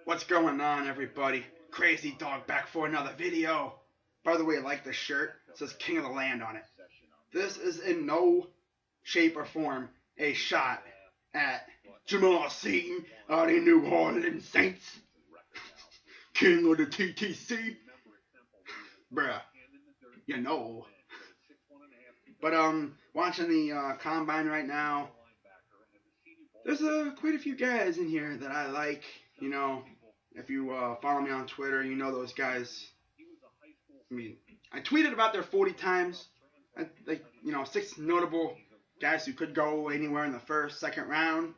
What's going on, everybody? Crazy Dog back for another video. By the way, I like this shirt. It says King of the Land on it. This is in no shape or form a shot at Jamal Seaton of the New Orleans Saints. King of the TTC. Bruh. You know. But watching the combine right now, there's quite a few guys in here that I like. You know, if you follow me on Twitter, you know those guys. I mean, I tweeted about their 40 times. Like, you know, 6 notable guys who could go anywhere in the first, second round.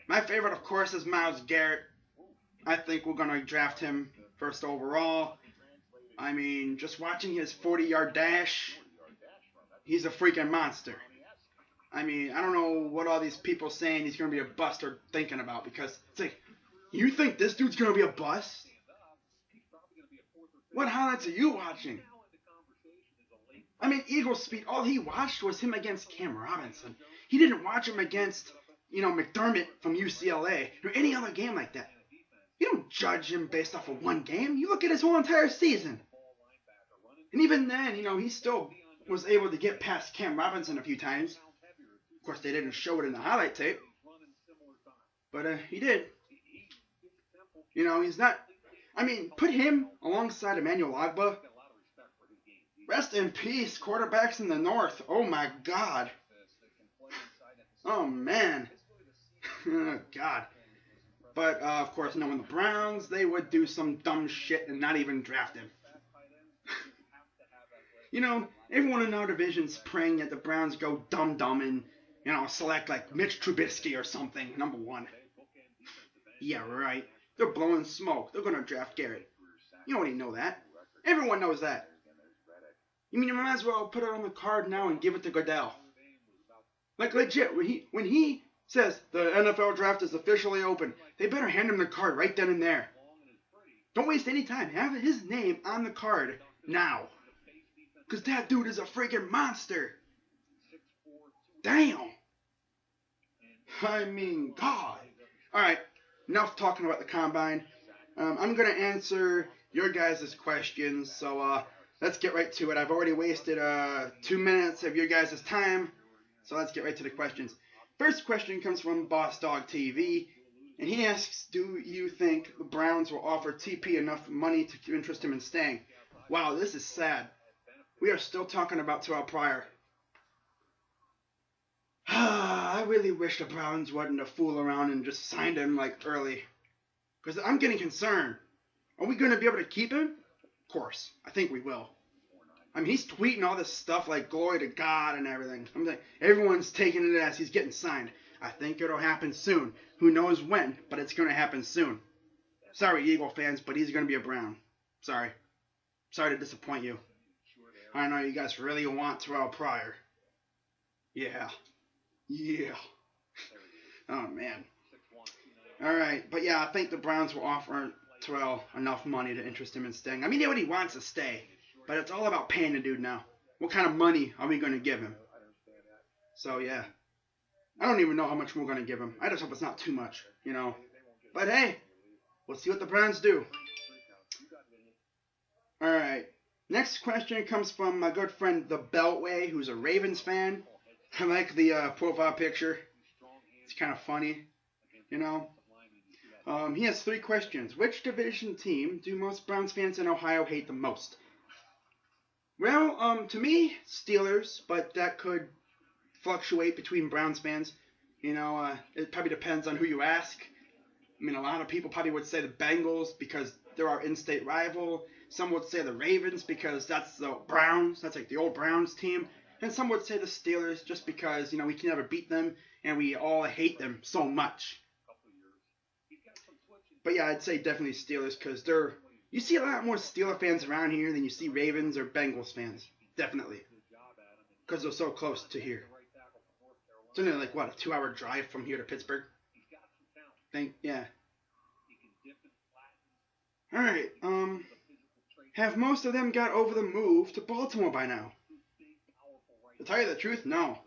My favorite, of course, is Myles Garrett. I think we're going to draft him first overall. I mean, just watching his 40-yard dash, he's a freaking monster. I mean, I don't know what all these people saying he's going to be a bust are thinking about, because it's like, you think this dude's going to be a bust? What highlights are you watching? I mean, Eagles speed, all he watched was him against Cam Robinson. He didn't watch him against, you know, McDermott from UCLA or any other game like that. You don't judge him based off of one game. You look at his whole entire season. And even then, you know, he still was able to get past Cam Robinson a few times. Of course, they didn't show it in the highlight tape. But he did. You know, he's not... I mean, put him alongside Emmanuel Ogbah. Rest in peace, quarterbacks in the North. Oh, my God. Oh, man. Oh, God. But, of course, knowing the Browns, they would do some dumb shit and not even draft him. You know, everyone in our division's praying that the Browns go dumb and, you know, select, like, Mitch Trubisky or something, number 1. Yeah, right. They're blowing smoke. They're going to draft Garrett. You already know that. Everyone knows that. You mean you might as well put it on the card now and give it to Goodell? Like, legit, when he says the NFL draft is officially open, they better hand him the card right then and there. Don't waste any time. Have his name on the card now. Because that dude is a freaking monster. Damn. I mean, God. Alright, enough talking about the combine. I'm going to answer your guys' questions, so let's get right to it. I've already wasted 2 minutes of your guys' time, so let's get right to the questions. First question comes from Boss Dog TV, and he asks, do you think the Browns will offer TP enough money to interest him in staying? Wow, this is sad. We are still talking about Terrell Pryor. I really wish the Browns wouldn't have fooled around and just signed him like early. Because I'm getting concerned. Are we going to be able to keep him? Of course. I think we will. I mean, he's tweeting all this stuff like glory to God and everything. I'm like, everyone's taking it as he's getting signed. I think it'll happen soon. Who knows when, but it's going to happen soon. Sorry, Eagle fans, but he's going to be a Brown. Sorry. Sorry to disappoint you. I know you guys really want Terrell Pryor. Yeah. Yeah. Oh, man. Alright, but yeah, I think the Browns will offer Terrell enough money to interest him in staying. I mean, he already wants to stay, but it's all about paying the dude now. What kind of money are we going to give him? So, yeah. I don't even know how much we're going to give him. I just hope it's not too much, you know. But hey, we'll see what the Browns do. Alright. Next question comes from my good friend The Beltway, who's a Ravens fan. I like the profile picture. It's kind of funny, you know. He has 3 questions. Which division team do most Browns fans in Ohio hate the most? Well, to me, Steelers, but that could fluctuate between Browns fans. You know, it probably depends on who you ask. I mean, a lot of people probably would say the Bengals because they're our in-state rival. Some would say the Ravens because that's the Browns. That's like the old Browns team. And some would say the Steelers just because, you know, we can never beat them and we all hate them so much. But yeah, I'd say definitely Steelers because you see a lot more Steeler fans around here than you see Ravens or Bengals fans. Definitely. Because they're so close to here. It's only like, what, a 2-hour drive from here to Pittsburgh? Yeah. Alright, have most of them got over the move to Baltimore by now? To tell you the truth, no.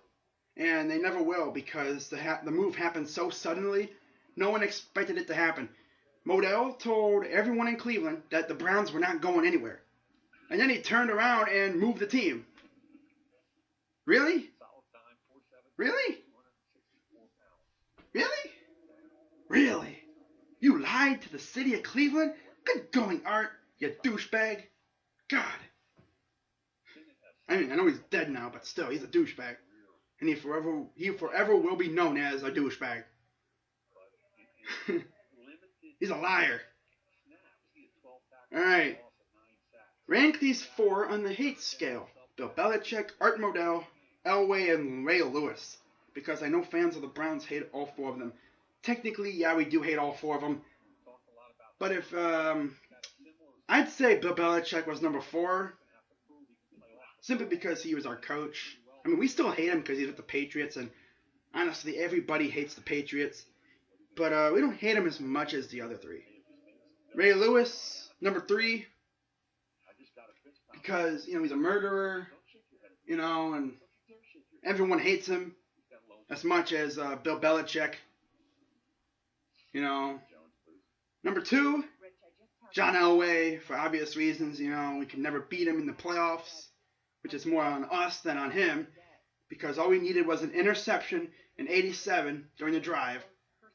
And they never will because the move happened so suddenly, no one expected it to happen. Modell told everyone in Cleveland that the Browns were not going anywhere. And then he turned around and moved the team. Really? Really? Really? Really? You lied to the city of Cleveland? Good going, Art, you douchebag. God. I mean, I know he's dead now, but still, he's a douchebag. And he forever will be known as a douchebag. He's a liar. Alright. Rank these four on the hate scale. Bill Belichick, Art Modell, Elway, and Ray Lewis. Because I know fans of the Browns hate all four of them. Technically, yeah, we do hate all four of them. But if, I'd say Bill Belichick was number 4. Simply because he was our coach. I mean, we still hate him because he's with the Patriots. And honestly, everybody hates the Patriots. But we don't hate him as much as the other 3. Ray Lewis, number 3. Because, you know, he's a murderer. You know, and everyone hates him as much as Bill Belichick. You know. Number 2, John Elway, for obvious reasons. You know, we can never beat him in the playoffs, which is more on us than on him, because all we needed was an interception in 87 during the drive,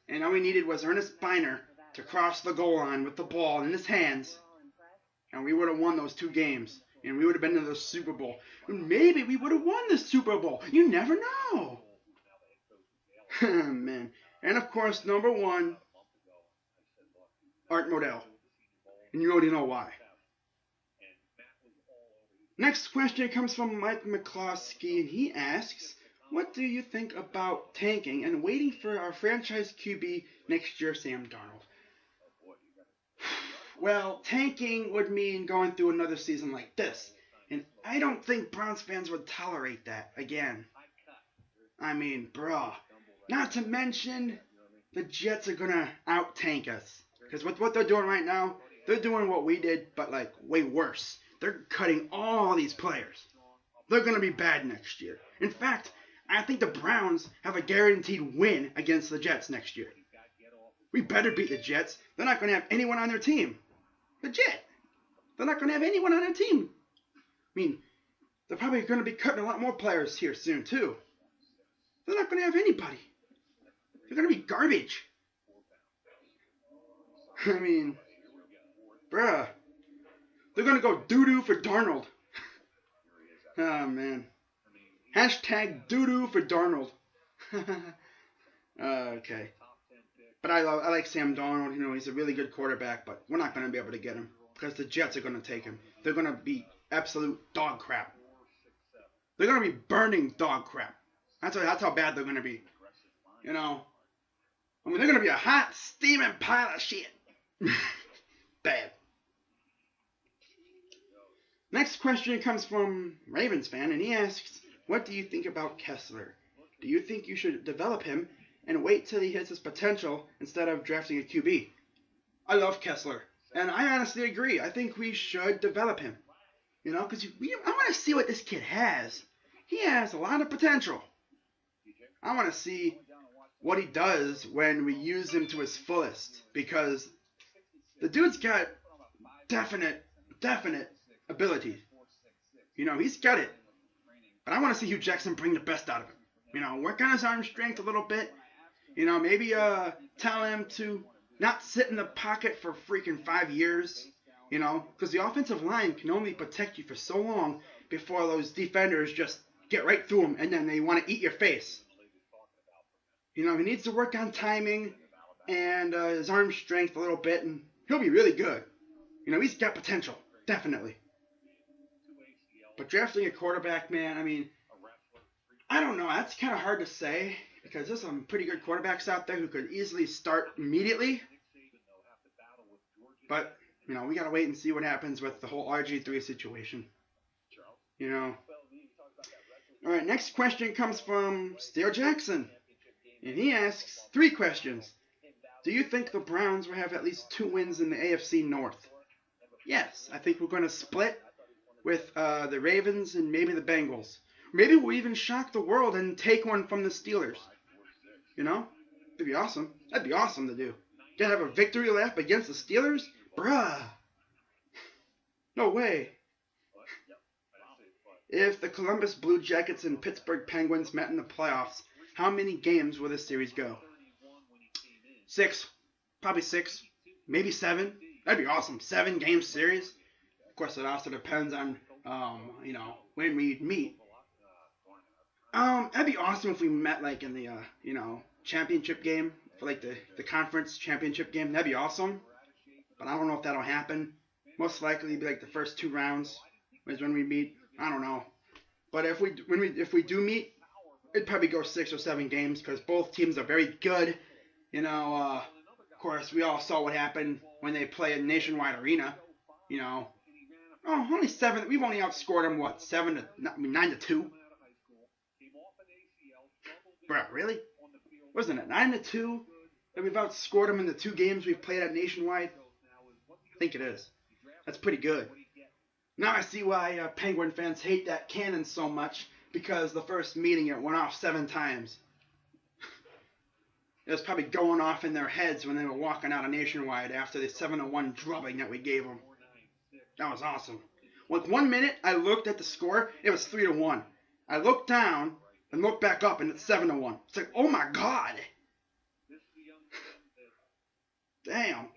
and all we needed was Ernest Biner to cross the goal line with the ball in his hands, and we would have won those 2 games, and we would have been in the Super Bowl. And maybe we would have won the Super Bowl. You never know. Man. And of course, number 1, Art Modell. And you already know why. Next question comes from Mike McCloskey, and he asks, what do you think about tanking and waiting for our franchise QB next year, Sam Darnold? Well, tanking would mean going through another season like this, and I don't think Browns fans would tolerate that again. I mean, bruh. Not to mention, the Jets are gonna out-tank us. Because with what they're doing right now, they're doing what we did, but like way worse. They're cutting all these players. They're going to be bad next year. In fact, I think the Browns have a guaranteed win against the Jets next year. We better beat the Jets. They're not going to have anyone on their team. Legit. They're not going to have anyone on their team. I mean, they're probably going to be cutting a lot more players here soon, too. They're not going to have anybody. They're going to be garbage. I mean, bruh. They're going to go doo-doo for Darnold. Oh, man. Hashtag doo-doo for Darnold. Okay. But I like Sam Darnold. You know, he's a really good quarterback, but we're not going to be able to get him because the Jets are going to take him. They're going to be absolute dog crap. They're going to be burning dog crap. That's how bad they're going to be. You know. I mean, they're going to be a hot, steaming pile of shit. Bad. Next question comes from Ravens fan, and he asks, what do you think about Kessler? Do you think you should develop him and wait till he hits his potential instead of drafting a QB? I love Kessler, and I honestly agree. I think we should develop him. You know, because I want to see what this kid has. He has a lot of potential. I want to see what he does when we use him to his fullest, because the dude's got definite ability. You know, he's got it. But I want to see Hugh Jackson bring the best out of him. You know, work on his arm strength a little bit. You know, maybe tell him to not sit in the pocket for freaking 5 years. You know, because the offensive line can only protect you for so long before those defenders just get right through him and then they want to eat your face. You know, he needs to work on timing and his arm strength a little bit, and he'll be really good. You know, he's got potential, definitely. But drafting a quarterback, man, I mean, I don't know. That's kind of hard to say because there's some pretty good quarterbacks out there who could easily start immediately. But, you know, we got to wait and see what happens with the whole RG3 situation. You know. All right, next question comes from Steele Jackson. And he asks 3 questions. Do you think the Browns will have at least 2 wins in the AFC North? Yes, I think we're going to split with the Ravens and maybe the Bengals. Maybe we'll even shock the world and take one from the Steelers. You know? That'd be awesome. That'd be awesome to do. Gonna have a victory lap against the Steelers? Bruh. No way. If the Columbus Blue Jackets and Pittsburgh Penguins met in the playoffs, how many games will this series go? 6. Probably 6. Maybe 7. That'd be awesome. 7-game series. Of course, it also depends on, when we meet. That'd be awesome if we met, like, in the, championship game. For, like, the conference championship game. That'd be awesome. But I don't know if that'll happen. Most likely it'd be, like, the first 2 rounds is when we meet. I don't know. But if we do meet, it'd probably go 6 or 7 games because both teams are very good. Of course, we all saw what happened when they play at Nationwide Arena. Only 7. We've only outscored them, 9-2? Bro, really? Wasn't it 9-2 that we've outscored them in the 2 games we've played at Nationwide? I think it is. That's pretty good. Now I see why Penguin fans hate that cannon so much, because the first meeting it went off 7 times. It was probably going off in their heads when they were walking out of Nationwide after the 7-1 drubbing that we gave them. That was awesome. Like 1 minute, I looked at the score, it was 3-1. I looked down and looked back up, and it's 7-1. It's like, oh my god! Damn.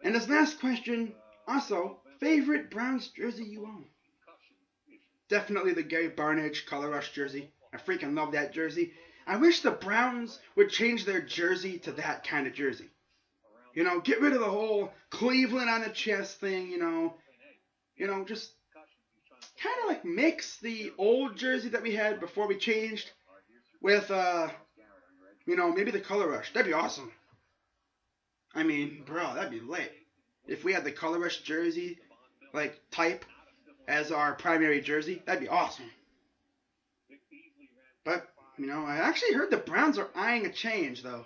And this last question, also, favorite Browns jersey you own? Definitely the Gary Barnidge Color Rush jersey. I freaking love that jersey. I wish the Browns would change their jersey to that kind of jersey. Get rid of the whole Cleveland on the chest thing, just kind of like mix the old jersey that we had before we changed with, maybe the Color Rush. That'd be awesome. I mean, bro, that'd be lit. If we had the Color Rush jersey, like, type as our primary jersey, that'd be awesome. But, I actually heard the Browns are eyeing a change, though.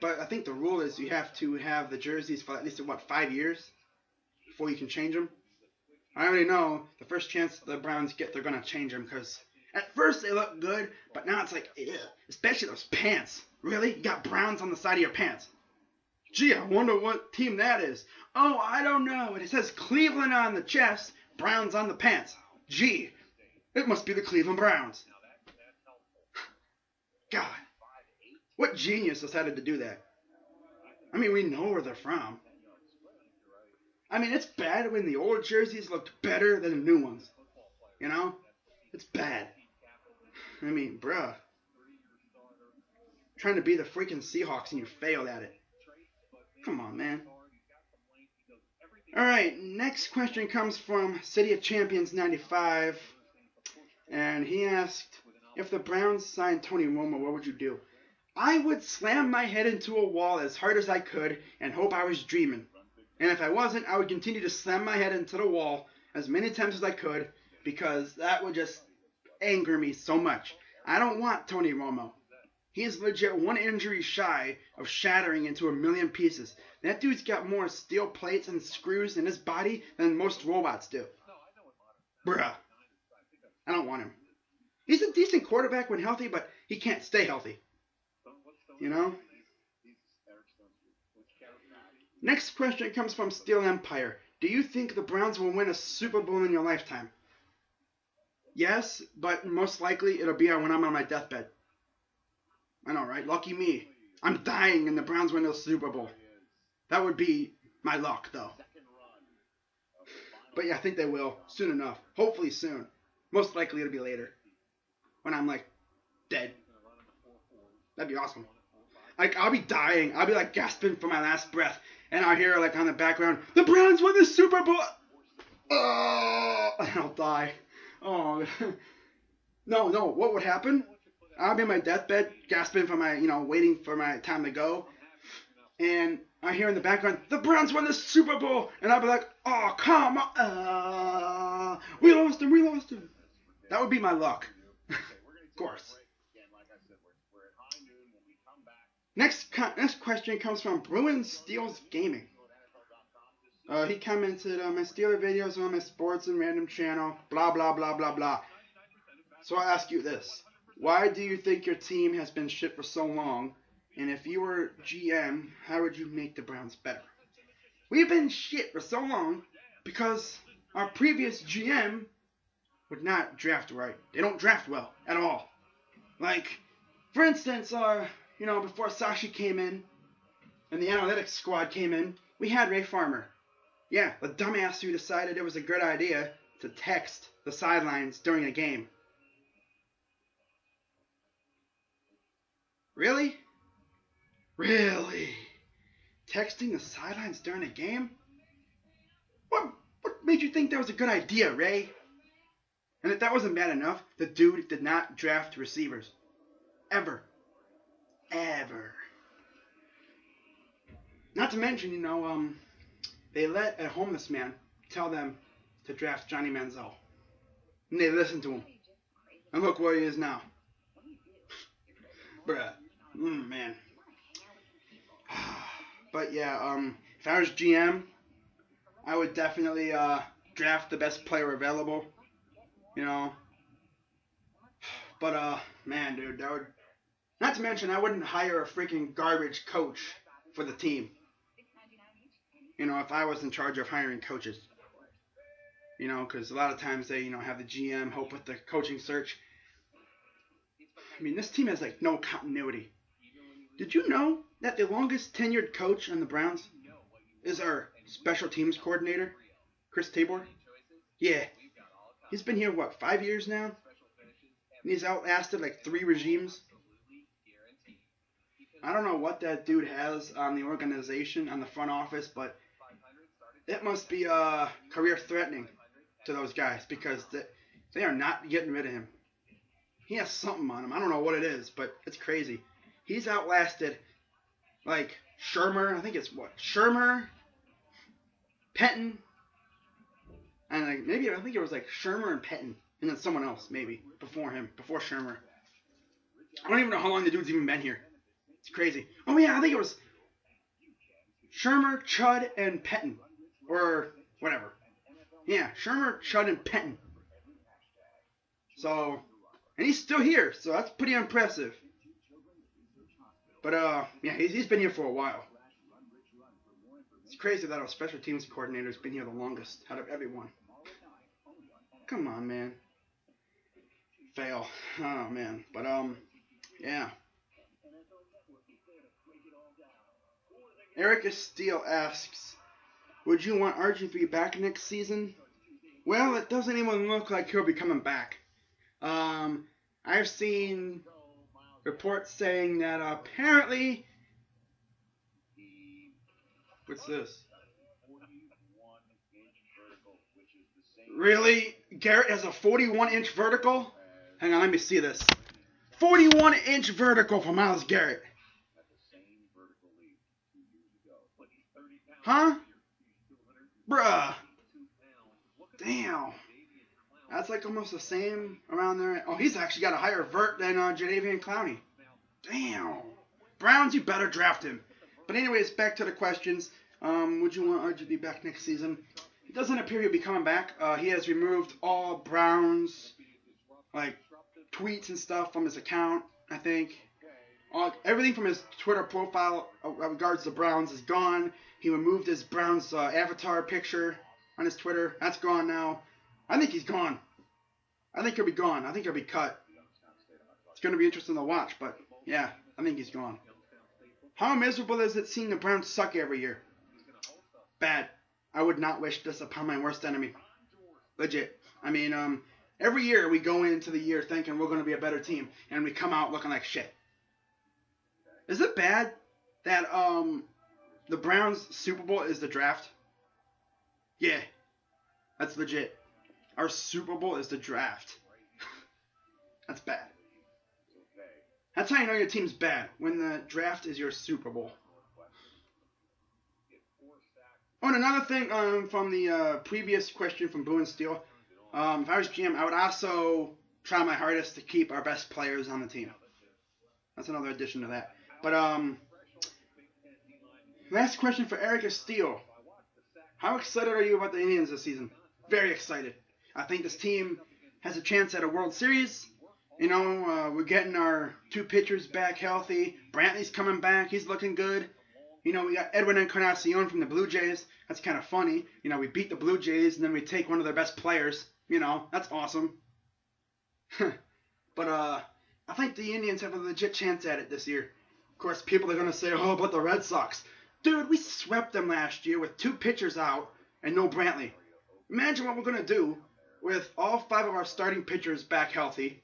But I think the rule is you have to have the jerseys for at least, 5 years before you can change them. I already know the first chance the Browns get, they're going to change them, because at first they look good, but now it's like, ew. Especially those pants. Really? You got Browns on the side of your pants. Gee, I wonder what team that is. Oh, I don't know. It says Cleveland on the chest, Browns on the pants. Gee, it must be the Cleveland Browns. God, what genius decided to do that? I mean, we know where they're from. I mean, it's bad when the old jerseys looked better than the new ones. It's bad. I mean, bruh. Trying to be the freaking Seahawks and you failed at it. Come on, man. Alright, next question comes from City of Champions 95. And he asked, if the Browns signed Tony Romo, what would you do? I would slam my head into a wall as hard as I could and hope I was dreaming. And if I wasn't, I would continue to slam my head into the wall as many times as I could, because that would just anger me so much. I don't want Tony Romo. He is legit 1 injury shy of shattering into 1,000,000 pieces. That dude's got more steel plates and screws in his body than most robots do. Bruh. I don't want him. He's a decent quarterback when healthy, but he can't stay healthy. Next question comes from Steel Empire. Do you think the Browns will win a Super Bowl in your lifetime? Yes, but most likely it'll be when I'm on my deathbed. I know, right? Lucky me. I'm dying and the Browns win the Super Bowl. That would be my luck, though. But yeah, I think they will. Soon enough. Hopefully soon. Most likely it'll be later. When I'm, dead. That'd be awesome. I'll be dying. I'll be, gasping for my last breath. And I'll hear, on the background, the Browns won the Super Bowl! Oh! And I'll die. Oh. No. What would happen? I'll be in my deathbed, gasping for my, waiting for my time to go. And I hear in the background, the Browns won the Super Bowl! And I'll be like, oh, come on! We lost him! That would be my luck. Of course. Next question comes from Bruin Steels Gaming. He commented, my Steeler videos are on my sports and random channel, blah, blah, blah, blah, blah. So I ask you this. Why do you think your team has been shit for so long? And if you were GM, how would you make the Browns better? We've been shit for so long because our previous GM would not draft right. They don't draft well at all. Like, for instance, before Sashi came in and the analytics squad came in, we had Ray Farmer. Yeah, the dumbass who decided it was a good idea to text the sidelines during a game. Really? Really? Texting the sidelines during a game? What made you think that was a good idea, Ray? And if that wasn't bad enough, the dude did not draft receivers. Ever. Ever. Not to mention, they let a homeless man tell them to draft Johnny Manziel. And they listened to him. And look where he is now. Bruh. Man. But yeah, if I was GM, I would definitely draft the best player available. But man, dude, that would. Not to mention, I wouldn't hire a freaking garbage coach for the team. If I was in charge of hiring coaches. Because a lot of times they, have the GM help with the coaching search. I mean, this team has like no continuity. Did you know that the longest tenured coach on the Browns is our special teams coordinator, Chris Tabor? Yeah. He's been here, 5 years now? And he's outlasted like 3 regimes. I don't know what that dude has on the organization, on the front office, but it must be career-threatening to those guys because they are not getting rid of him. He has something on him. I don't know what it is, but it's crazy. He's outlasted, like, Shermer. I think it's Shermer, Pettin, and I think it was like Shermer and Pettin, and then someone else maybe before him, before Shermer. I don't even know how long the dude's even been here. It's crazy. Oh yeah, I think it was Shermer, Chud, and Pettin, or whatever. Yeah, Shermer, Chud, and Pettin. So, and he's still here, so that's pretty impressive. But yeah, he's been here for a while. It's crazy that our special teams coordinator's been here the longest out of everyone. Come on, man. Fail. Oh man. But yeah. Eric Steele asks, would you want RG3 back next season? Well, it doesn't even look like he'll be coming back. I've seen reports saying that apparently... What's this? Really? Garrett has a 41-inch vertical? Hang on, let me see this. 41-inch vertical for Myles Garrett. Huh? Bruh. Damn. That's like almost the same around there. Oh, he's actually got a higher vert than Jadeveon Clowney. Damn. Browns, you better draft him. But anyways, back to the questions. Would you want RG3 back next season? It doesn't appear he'll be coming back. He has removed all Browns, tweets and stuff from his account, I think. Everything from his Twitter profile regards the Browns is gone. He removed his Browns avatar picture on his Twitter. That's gone now. I think he's gone. I think he'll be gone. I think he'll be cut. It's going to be interesting to watch, but yeah, I think he's gone. How miserable is it seeing the Browns suck every year? Bad. I would not wish this upon my worst enemy. Legit. I mean, every year we go into the year thinking we're going to be a better team, and we come out looking like shit. Is it bad that the Browns' Super Bowl is the draft? Yeah, that's legit. Our Super Bowl is the draft. That's bad. That's how you know your team's bad, when the draft is your Super Bowl. Oh, and another thing from the previous question from Boo and Steele. If I was GM, I would also try my hardest to keep our best players on the team. That's another addition to that. But last question for Eric Steele. How excited are you about the Indians this season? Very excited. I think this team has a chance at a World Series, We're getting our 2 pitchers back healthy. Brantley's coming back. He's looking good. We got Edwin Encarnacion from the Blue Jays. That's kind of funny. We beat the Blue Jays and then we take one of their best players. That's awesome. But I think the Indians have a legit chance at it this year. Of course, people are going to say, oh, but the Red Sox. Dude, we swept them last year with 2 pitchers out and no Brantley. Imagine what we're going to do with all 5 of our starting pitchers back healthy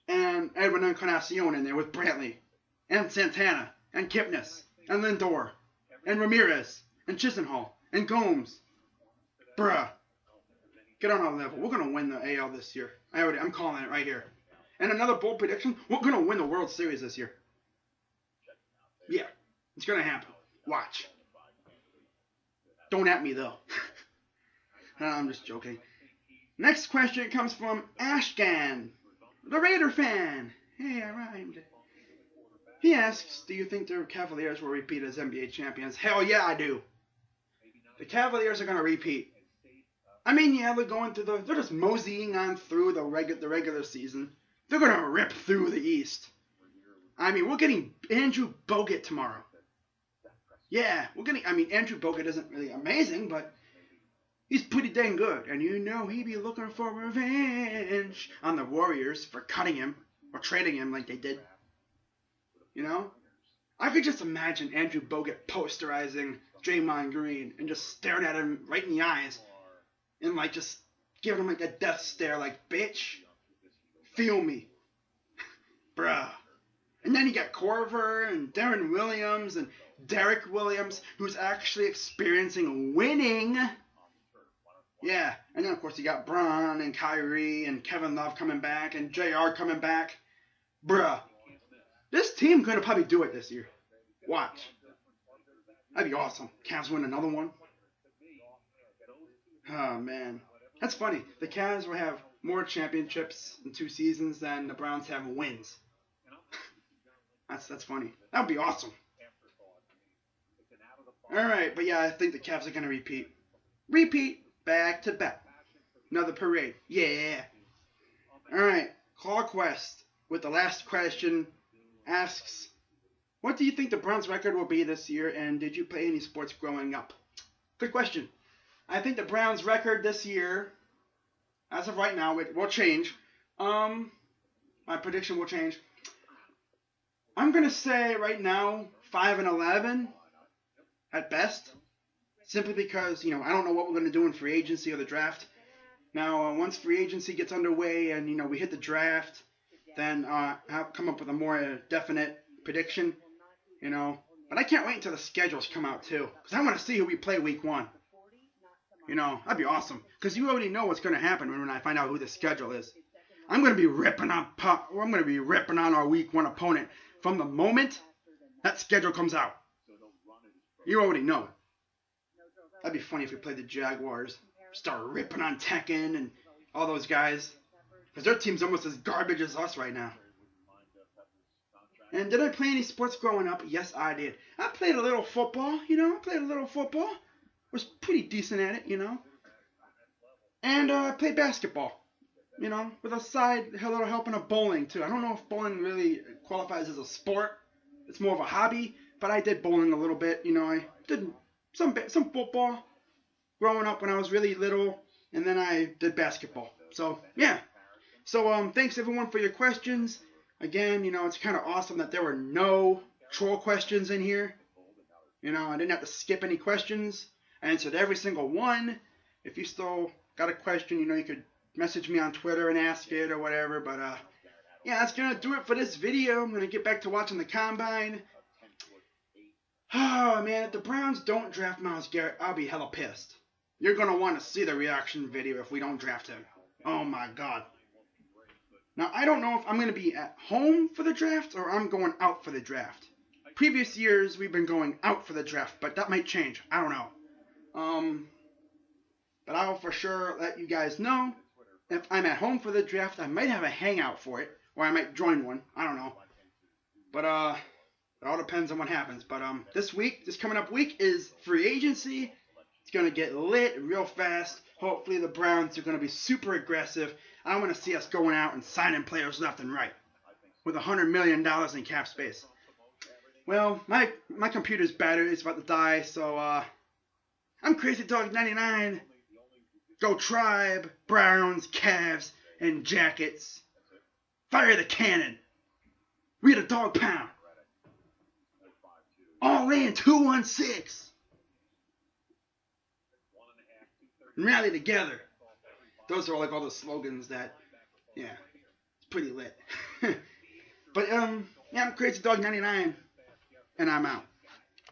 and Edwin Encarnacion in there with Brantley and Santana and Kipnis and Lindor and Ramirez and Chisenhall and Gomes. Bruh. Get on our level. We're going to win the AL this year. I'm calling it right here. And another bold prediction, we're going to win the World Series this year. Yeah, it's going to happen. Watch. Don't at me, though. I'm just joking. Next question comes from Ashkan, the Raider fan. Hey, I rhymed. He asks, do you think the Cavaliers will repeat as NBA champions? Hell yeah, I do. The Cavaliers are going to repeat. I mean, yeah, they're just moseying on through the regular season. They're going to rip through the East. I mean, we're getting Andrew Bogut tomorrow. Yeah, Andrew Bogut isn't really amazing, but he's pretty dang good. And he'd be looking for revenge on the Warriors for cutting him or trading him like they did. I could just imagine Andrew Bogut posterizing Draymond Green and just staring at him right in the eyes and just giving him a death stare like, bitch, feel me. Bruh. And then you got Corver and Darren Williams and Derek Williams, who's actually experiencing winning. Yeah, and then of course you got Bron and Kyrie and Kevin Love coming back and JR coming back. Bruh. This team gonna probably do it this year. Watch. That'd be awesome. Cavs win another one. Oh, man. That's funny. The Cavs will have more championships in 2 seasons than the Browns have wins. That's funny. That would be awesome. Alright, but yeah, I think the Cavs are going to repeat. Repeat, back to back. Another parade. Yeah. Alright, ClawQuest with the last question asks, what do you think the Browns record will be this year, and did you play any sports growing up? Good question. I think the Browns record this year, as of right now, it will change. My prediction will change. I'm going to say right now 5-11 at best. Simply because, I don't know what we're going to do in free agency or the draft. Now, once free agency gets underway and, we hit the draft, then I'll come up with a more definite prediction, But I can't wait until the schedules come out, too. Because I want to see who we play week 1. That'd be awesome. Because you already know what's going to happen when I find out who the schedule is. I'm going to be ripping on our week 1 opponent from the moment that schedule comes out. You already know. That'd be funny if we played the Jaguars. Start ripping on Tekken and all those guys. Because their team's almost as garbage as us right now. And did I play any sports growing up? Yes, I did. I played a little football, Was pretty decent at it, And I played basketball, with a little helping of bowling, too. I don't know if bowling really qualifies as a sport. It's more of a hobby, but I did bowling a little bit, I did some football growing up when I was really little, and then I did basketball. So, yeah. So, thanks everyone for your questions. Again, it's kind of awesome that there were no troll questions in here. I didn't have to skip any questions. I answered every single one. If you still got a question, you could message me on Twitter and ask it or whatever. But, yeah, that's going to do it for this video. I'm going to get back to watching the Combine. Oh, man, if the Browns don't draft Myles Garrett, I'll be hella pissed. You're going to want to see the reaction video if we don't draft him. Oh, my God. Now, I don't know if I'm going to be at home for the draft or I'm going out for the draft. Previous years, we've been going out for the draft, but that might change. I don't know. But I'll for sure let you guys know. If I'm at home for the draft, I might have a hangout for it, or I might join one. I don't know. But, it all depends on what happens. But, this coming up week is free agency. It's going to get lit real fast. Hopefully the Browns are going to be super aggressive. I want to see us going out and signing players left and right with $100 million in cap space. Well, my computer's battery is about to die, so I'm Crazy Dog 99. Go Tribe, Browns, Cavs, and Jackets. Fire the cannon. We the Dog Pound. All in 216. And rally together. Those are like all the slogans that, yeah, it's pretty lit. But yeah, I'm Crazy Dog 99, and I'm out.